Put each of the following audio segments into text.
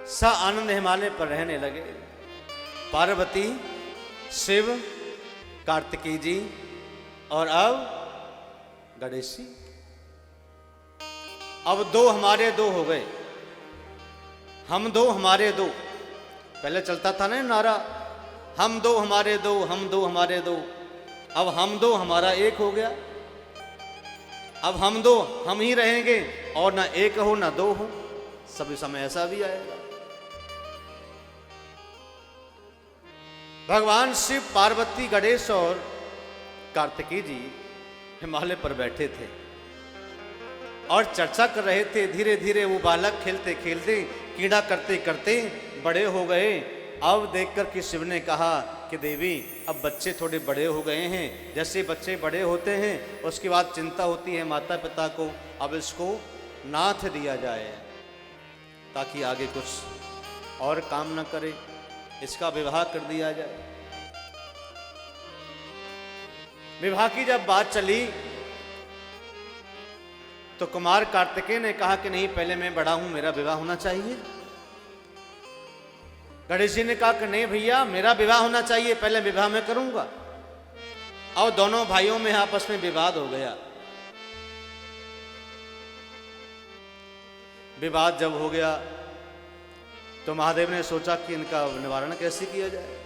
सा आनंद हिमालय पर रहने लगे। पार्वती, शिव, कार्तिकेय जी और अब गणेश जी। अब दो हमारे दो हो गए, हम दो हमारे दो। पहले चलता था ना नारा, हम दो हमारे दो, हम दो हमारे दो। अब हम दो हमारा एक हो गया। अब हम दो हम ही रहेंगे और ना एक हो ना दो हो। सभी समय ऐसा भी आएगा। भगवान शिव, पार्वती, गणेश और कार्तिकेय जी हिमालय पर बैठे थे और चर्चा कर रहे थे। धीरे धीरे वो बालक खेलते खेलते, कीड़ा करते करते बड़े हो गए। अब देखकर कि शिव ने कहा कि देवी, अब बच्चे थोड़े बड़े हो गए हैं। जैसे बच्चे बड़े होते हैं उसके बाद चिंता होती है माता पिता को, अब इसको नाथ दिया जाए ताकि आगे कुछ और काम न करे, इसका विवाह कर दिया जाए। विवाह की जब बात चली तो कुमार कार्तिकेय ने कहा कि नहीं, पहले मैं बड़ा हूं, मेरा विवाह होना चाहिए। गणेश जी ने कहा कि नहीं भैया, मेरा विवाह होना चाहिए, पहले विवाह मैं करूंगा। और दोनों भाइयों में आपस में विवाद हो गया। विवाद जब हो गया तो महादेव ने सोचा कि इनका निवारण कैसे किया जाए।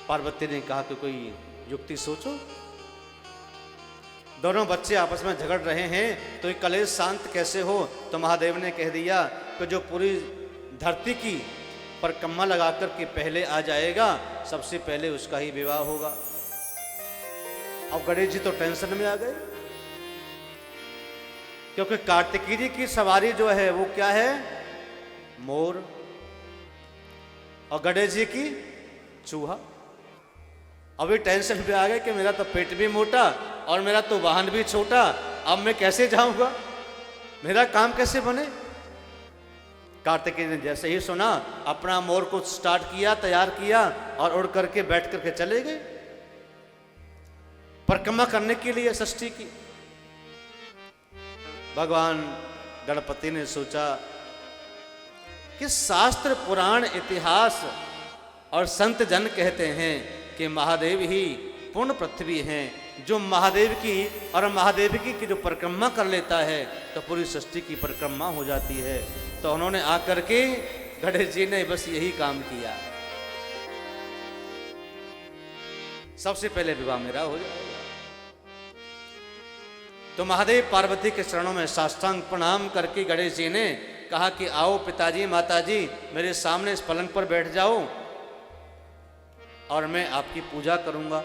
पार्वती ने कहा कि कोई युक्ति सोचो। दोनों बच्चे आपस में झगड़ रहे हैं तो ये कलेश शांत कैसे हो। तो महादेव ने कह दिया कि जो पूरी धरती की परिक्रमा लगाकर के पहले आ जाएगा, सबसे पहले उसका ही विवाह होगा। अब गणेश जी तो टेंशन में आ गए, क्योंकि कार्तिकेय जी की सवारी जो है वो क्या है, मोर, और गणेश जी की चूहा। अभी टेंशन पे आ गए कि मेरा तो पेट भी मोटा और मेरा तो वाहन भी छोटा, अब मैं कैसे जाऊंगा, मेरा काम कैसे बने। कार्तिकेय ने जैसे ही सुना, अपना मोर को स्टार्ट किया, तैयार किया और उड़ करके बैठ करके चले गए परिक्रमा करने के लिए षष्ठी की। भगवान गणपति ने सोचा कि शास्त्र, पुराण, इतिहास और संत जन कहते हैं कि महादेव ही पूर्ण पृथ्वी हैं। जो महादेव की और महादेव की जो परिक्रमा कर लेता है तो पूरी सृष्टि की परिक्रमा हो जाती है। तो उन्होंने आकर के गणेश जी ने बस यही काम किया, सबसे पहले विवाह मेरा हो जाएगा। तो महादेव पार्वती के चरणों में साष्टांग प्रणाम करके गणेश जी ने कहा कि आओ पिताजी, माताजी, मेरे सामने इस पलंग पर बैठ जाओ और मैं आपकी पूजा करूंगा।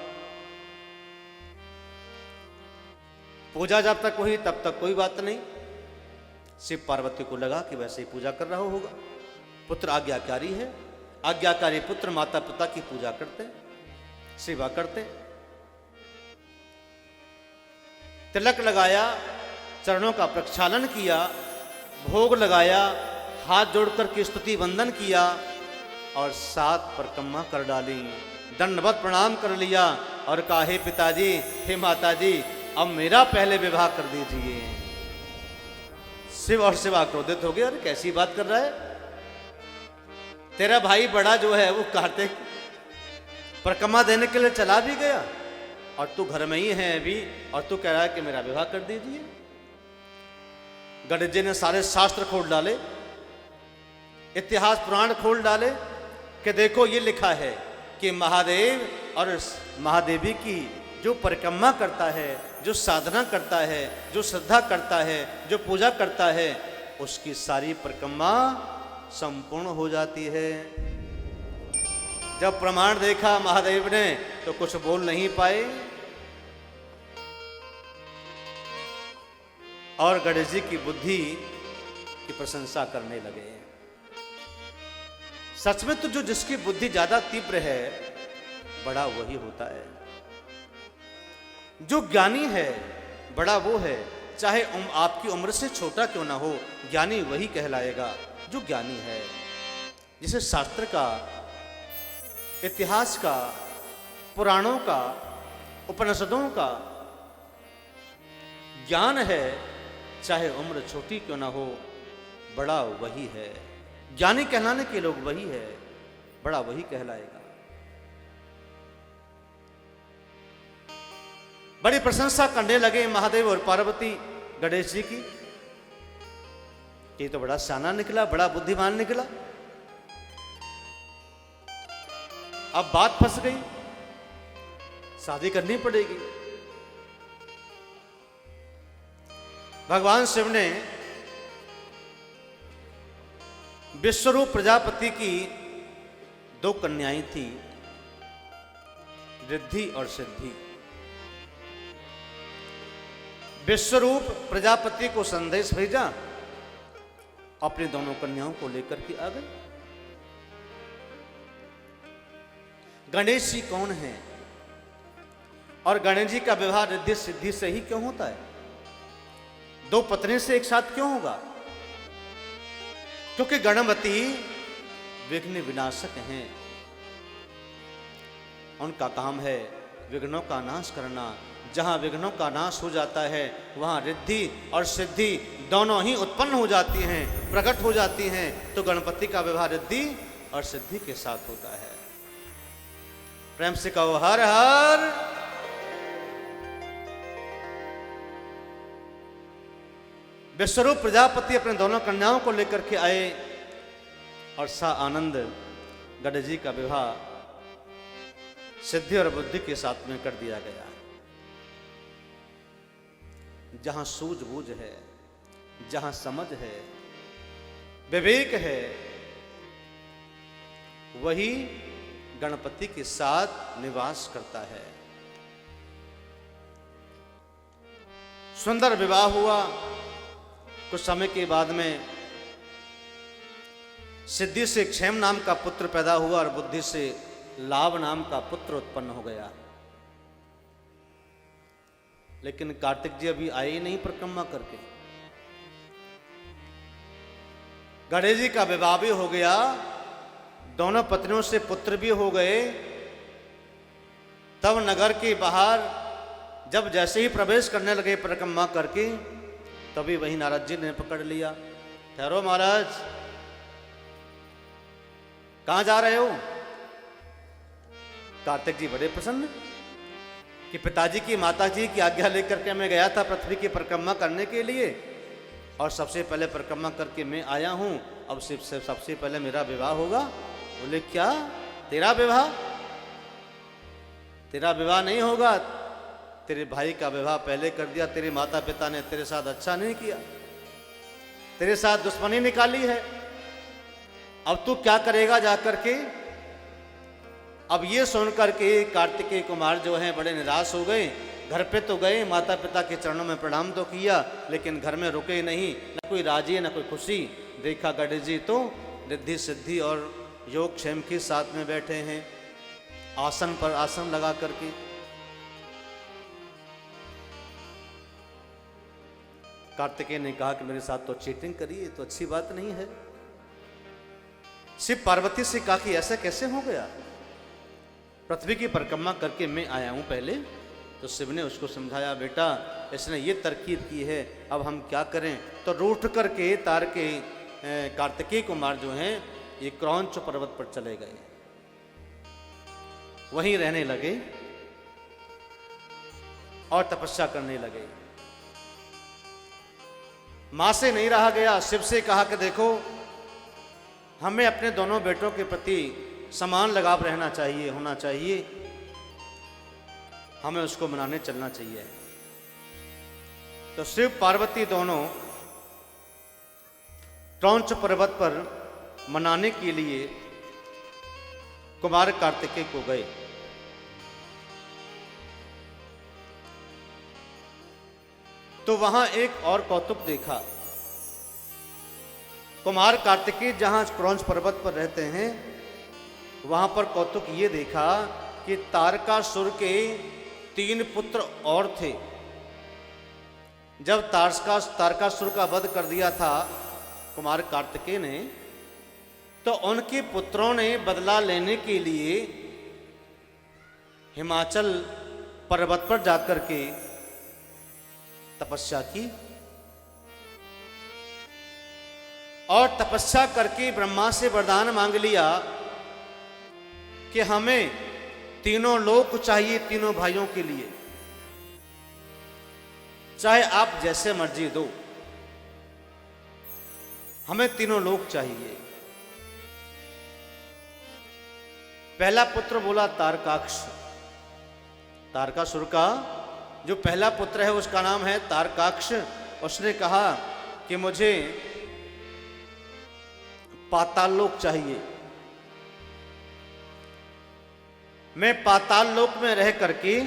पूजा जब तक हुई तब तक कोई बात नहीं। शिव पार्वती को लगा कि वैसे ही पूजा कर रहा होगा, पुत्र आज्ञाकारी है, आज्ञाकारी पुत्र माता पिता की पूजा करते, सेवा करते। तिलक लगाया, चरणों का प्रक्षालन किया, भोग लगाया, हाथ जोड़कर के स्तुति वंदन किया और 7 परिक्रमा कर डाली, दंडवत प्रणाम कर लिया और कहा, हे पिताजी, हे माताजी, अब मेरा पहले विवाह कर दीजिए। शिव और शिवा क्रोधित हो गए, अरे कैसी बात कर रहा है, तेरा भाई बड़ा जो है वो कार्तिक परिक्रमा देने के लिए चला भी गया और तू घर में ही है अभी, और तू कह रहा है कि मेरा विवाह कर दीजिए। गणेश जी ने सारे शास्त्र खोल डाले, इतिहास पुराण खोल डाले कि देखो ये लिखा है कि महादेव और महादेवी की जो परिक्रमा करता है, जो साधना करता है, जो श्रद्धा करता है, जो पूजा करता है, उसकी सारी परिक्रमा संपूर्ण हो जाती है। जब प्रमाण देखा महादेव ने तो कुछ बोल नहीं पाए और गणेश जी की बुद्धि की प्रशंसा करने लगे। सच में तो जो जिसकी बुद्धि ज्यादा तीव्र है, बड़ा वही होता है। जो ज्ञानी है बड़ा वो है, चाहे आपकी उम्र से छोटा क्यों ना हो, ज्ञानी वही कहलाएगा जो ज्ञानी है। जिसे शास्त्र का, इतिहास का, पुराणों का, उपनिषदों का ज्ञान है, चाहे उम्र छोटी क्यों ना हो, बड़ा वही है। ज्ञानी कहलाने के लोग वही है, बड़ा वही कहलाएगा। बड़ी प्रशंसा करने लगे महादेव और पार्वती गणेश जी की। ये तो बड़ा शाना निकला, बड़ा बुद्धिमान निकला। अब बात फंस गई, शादी करनी पड़ेगी। भगवान शिव ने विश्वरूप प्रजापति की 2 कन्याएं थी, रिद्धि और सिद्धि। विश्वरूप प्रजापति को संदेश भेजा, अपनी दोनों कन्याओं को लेकर के आ गए। गणेश जी कौन है और गणेश जी का विवाह रिद्धि सिद्धि से ही क्यों होता है? 2 पत्नी से एक साथ क्यों होगा? क्योंकि गणपति विघ्न विनाशक हैं। उनका काम है विघ्नों का नाश करना। जहां विघ्नों का नाश हो जाता है वहां रिद्धि और सिद्धि दोनों ही उत्पन्न हो जाती हैं, प्रकट हो जाती हैं। तो गणपति का विवाह रिद्धि और सिद्धि के साथ होता है। प्रेम से कहो हर हर। विश्वरूप प्रजापति अपने दोनों कन्याओं को लेकर के आए और सा आनंद गणेश जी का विवाह सिद्धि और बुद्धि के साथ में कर दिया गया। जहां सूझबूझ है, जहां समझ है, विवेक है, वही गणपति के साथ निवास करता है। सुंदर विवाह हुआ। कुछ समय के बाद में सिद्धि से क्षेम नाम का पुत्र पैदा हुआ और बुद्धि से लाभ नाम का पुत्र उत्पन्न हो गया। लेकिन कार्तिक जी अभी आए ही नहीं परिक्रमा करके। गणेश जी का विवाह भी हो गया, दोनों पत्नियों से पुत्र भी हो गए। तब नगर के बाहर जब जैसे ही प्रवेश करने लगे परिक्रमा करके, तभी वही नारद जी ने पकड़ लिया। ठहरो महाराज, कहां जा रहे हो? कार्तिक जी बड़े प्रसन्न कि पिताजी की माताजी की आज्ञा लेकर के मैं गया था पृथ्वी की परिक्रमा करने के लिए, और सबसे पहले परिक्रमा करके मैं आया हूं। अब सबसे पहले मेरा विवाह होगा। बोले क्या? तेरा विवाह? तेरा विवाह नहीं होगा, तेरे भाई का विवाह पहले कर दिया। तेरे माता पिता ने तेरे साथ अच्छा नहीं किया, तेरे साथ दुश्मनी निकाली है। अब तू क्या करेगा जाकर के? अब ये सुनकर के कार्तिकेय कुमार जो हैं बड़े निराश हो गए। घर पे तो गए, माता पिता के चरणों में प्रणाम तो किया, लेकिन घर में रुके नहीं। न कोई राजी न कोई खुशी। देखा गणेश जी तो रिद्धि सिद्धि और योग क्षेम के साथ में बैठे हैं, आसन पर आसन लगा करके। कार्तिकेय ने कहा कि मेरे साथ तो चीटिंग करी, ये तो अच्छी बात नहीं है। शिव पार्वती से कहा कि ऐसा कैसे हो गया? पृथ्वी की परिक्रमा करके मैं आया हूं पहले। तो शिव ने उसको समझाया, बेटा इसने ये तरकीब की है, अब हम क्या करें? तो रूठ करके तार के कार्तिकेय कुमार जो हैं ये क्रौंच पर्वत पर चले गए, वहीं रहने लगे और तपस्या करने लगे। मां से नहीं रहा गया। शिव से कहा कि देखो, हमें अपने दोनों बेटों के प्रति समान लगाव रहना चाहिए, होना चाहिए, हमें उसको मनाने चलना चाहिए। तो शिव पार्वती दोनों क्रौंच पर्वत पर मनाने के लिए कुमार कार्तिकेय को गए। तो वहां एक और कौतुक देखा। कुमार कार्तिकेय जहां क्रौंच पर्वत पर रहते हैं, वहां पर कौतुक ये देखा कि तारकासुर के 3 पुत्र और थे। जब तारकासुर का वध कर दिया था कुमार कार्तिकेय ने, तो उनके पुत्रों ने बदला लेने के लिए हिमाचल पर्वत पर जाकर के तपस्या की और तपस्या करके ब्रह्मा से वरदान मांग लिया कि हमें तीनों लोक चाहिए तीनों भाइयों के लिए, चाहे आप जैसे मर्जी दो, हमें तीनों लोक चाहिए। पहला पुत्र बोला तारकाक्ष। तारकासुर का जो पहला पुत्र है उसका नाम है तारकाक्ष। उसने कहा कि मुझे पाताल लोक चाहिए, मैं पाताल लोक में रह करके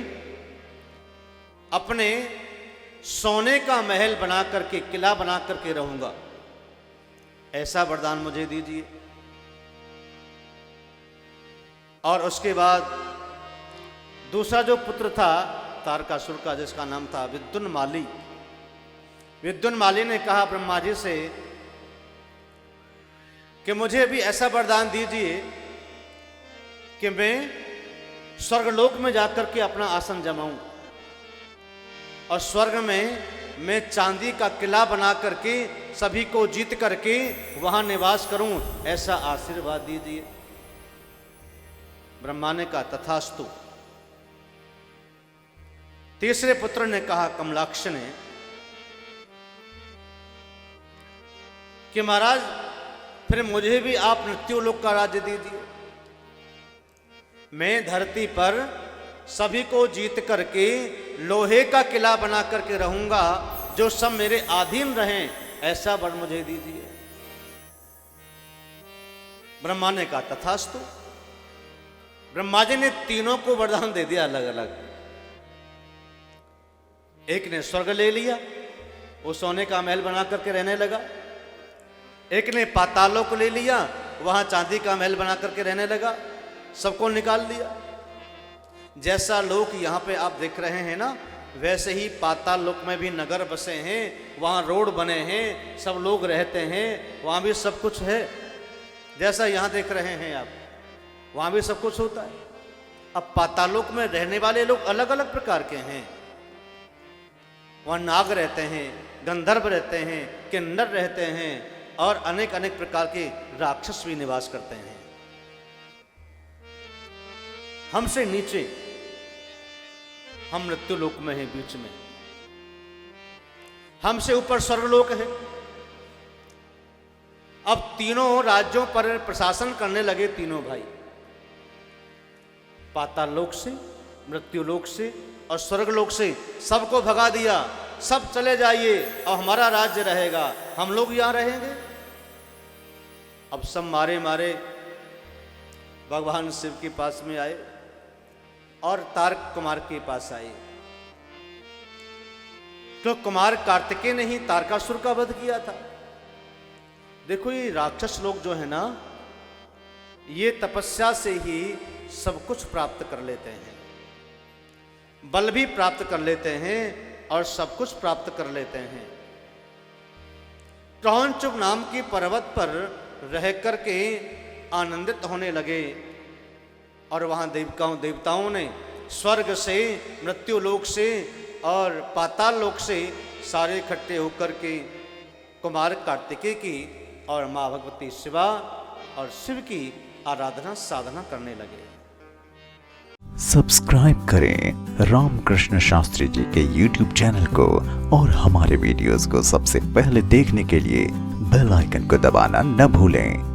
अपने सोने का महल बना करके, किला बना करके रहूंगा, ऐसा वरदान मुझे दीजिए। और उसके बाद दूसरा जो पुत्र था तारकासुर का, जिसका नाम था विद्युन्माली। विद्युन्माली ने कहा ब्रह्मा जी से कि मुझे भी ऐसा वरदान दीजिए कि मैं स्वर्गलोक में जाकर के अपना आसन जमाऊं और स्वर्ग में मैं चांदी का किला बना करके सभी को जीत करके वहां निवास करूं, ऐसा आशीर्वाद दीजिए। ब्रह्मा ने कहा तथास्तु। तीसरे पुत्र ने कहा, कमलाक्ष ने, कि महाराज फिर मुझे भी आप मृत्युलोक का राज्य दीजिए, मैं धरती पर सभी को जीत करके लोहे का किला बना करके रहूंगा, जो सब मेरे अधीन रहें, ऐसा वर मुझे दीजिए। ब्रह्मा ने कहा तथास्तु। ब्रह्मा जी ने तीनों को वरदान दे दिया अलग अलग। एक ने स्वर्ग ले लिया, वो सोने का महल बना करके रहने लगा। एक ने पातालों को ले लिया, वहां चांदी का महल बना करके रहने लगा, सबको निकाल दिया। जैसा लोक यहाँ पे आप देख रहे हैं ना, वैसे ही पाताल लोक में भी नगर बसे हैं, वहाँ रोड बने हैं, सब लोग रहते हैं, वहाँ भी सब कुछ है। जैसा यहाँ देख रहे हैं आप, वहाँ भी सब कुछ होता है। अब पातालोक में रहने वाले लोग अलग अलग प्रकार के हैं। वहाँ नाग रहते हैं, गंधर्व रहते हैं, किन्नर रहते हैं और अनेक अनेक प्रकार के राक्षस भी निवास करते हैं। हमसे नीचे हम मृत्युलोक में हैं, बीच में। हमसे ऊपर स्वर्गलोक है। अब तीनों राज्यों पर प्रशासन करने लगे तीनों भाई, पाताल लोक से, मृत्युलोक से और स्वर्गलोक से सबको भगा दिया। सब चले जाइए और हमारा राज्य रहेगा, हम लोग यहां रहेंगे। अब सब मारे मारे भगवान शिव के पास में आए और तारक कुमार के पास आए। तो कुमार कार्तिकेय ने ही तारकासुर का वध किया था। देखो ये राक्षस लोग जो है ना, ये तपस्या से ही सब कुछ प्राप्त कर लेते हैं, बल भी प्राप्त कर लेते हैं और सब कुछ प्राप्त कर लेते हैं। क्रौंचुक नाम की पर्वत पर रह करके आनंदित होने लगे और वहां देवताओं ने स्वर्ग से, मृत्युलोक से और पाताल लोक से सारे इकट्ठे होकर के कुमार कार्तिकेय की और माँ भगवती शिवा और शिव की आराधना साधना करने लगे। सब्सक्राइब करें रामकृष्ण शास्त्री जी के YouTube चैनल को और हमारे वीडियोस को सबसे पहले देखने के लिए बेल आइकन को दबाना न भूलें।